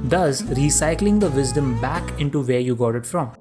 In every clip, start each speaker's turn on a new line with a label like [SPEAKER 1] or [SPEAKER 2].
[SPEAKER 1] thus recycling the wisdom back into where you got it from.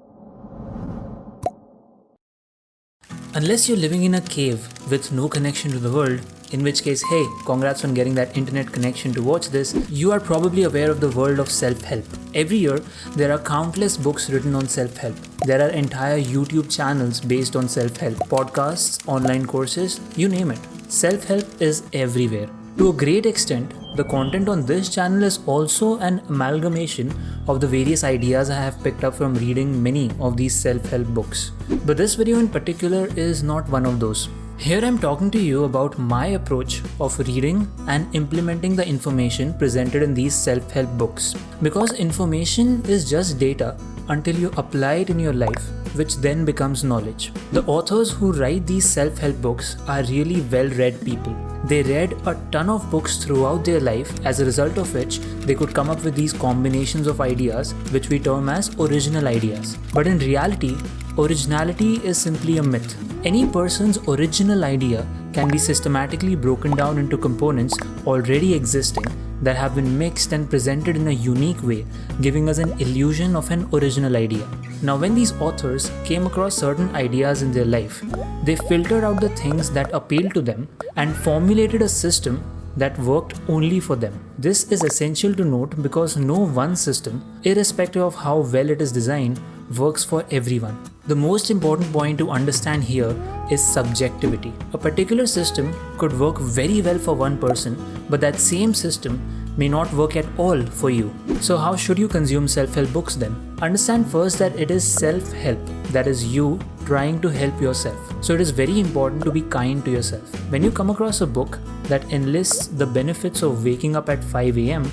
[SPEAKER 1] Unless you're living in a cave with no connection to the world, in which case, hey, congrats on getting that internet connection to watch this, you are probably aware of the world of self-help. Every year, there are countless books written on self-help. There are entire YouTube channels based on self-help, podcasts, online courses, you name it. Self-help is everywhere. To a great extent, the content on this channel is also an amalgamation of the various ideas I have picked up from reading many of these self-help books. But this video in particular is not one of those. Here I'm talking to you about my approach of reading and implementing the information presented in these self-help books. Because information is just data until you apply it in your life, which then becomes knowledge. The authors who write these self-help books are really well-read people. They read a ton of books throughout their life, as a result of which they could come up with these combinations of ideas which we term as original ideas. But in reality, originality is simply a myth. Any person's original idea can be systematically broken down into components already existing that have been mixed and presented in a unique way, giving us an illusion of an original idea. Now, when these authors came across certain ideas in their life, they filtered out the things that appealed to them and formulated a system that worked only for them. This is essential to note because no one system, irrespective of how well it is designed, works for everyone. The most important point to understand here is subjectivity. A particular system could work very well for one person, but that same system may not work at all for you. So how should you consume self-help books then? Understand first that it is self-help, that is you trying to help yourself. So it is very important to be kind to yourself. When you come across a book that enlists the benefits of waking up at 5 a.m.,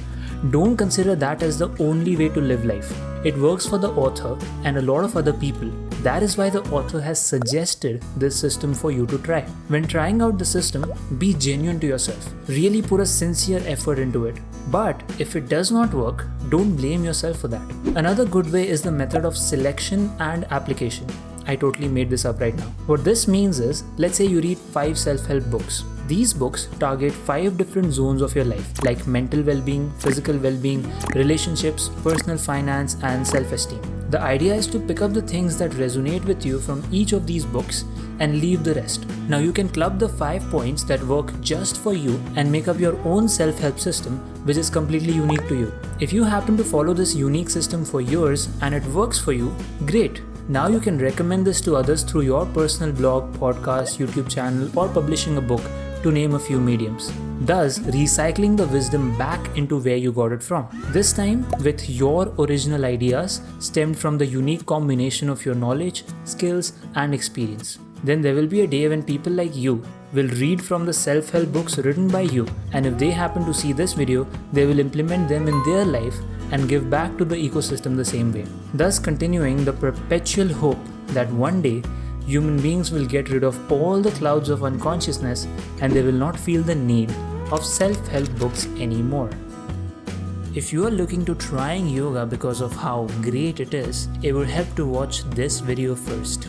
[SPEAKER 1] don't consider that as the only way to live life. It works for the author and a lot of other people. That is why the author has suggested this system for you to try. When trying out the system, be genuine to yourself. Really put a sincere effort into it. But if it does not work, don't blame yourself for that. Another good way is the method of selection and application. I totally made this up right now. What this means is, let's say you read 5 self-help books. These books target 5 different zones of your life, like mental well-being, physical well-being, relationships, personal finance, and self-esteem. The idea is to pick up the things that resonate with you from each of these books and leave the rest. Now you can club the 5 points that work just for you and make up your own self-help system, which is completely unique to you. If you happen to follow this unique system for years and it works for you, great. Now you can recommend this to others through your personal blog, podcast, YouTube channel, or publishing a book, to name a few mediums. Thus, recycling the wisdom back into where you got it from. This time with your original ideas stemmed from the unique combination of your knowledge, skills, and experience. Then there will be a day when people like you will read from the self-help books written by you, and if they happen to see this video, they will implement them in their life and give back to the ecosystem the same way. Thus continuing the perpetual hope that one day human beings will get rid of all the clouds of unconsciousness and they will not feel the need of self-help books anymore. If you are looking to trying yoga because of how great it is, it would help to watch this video first.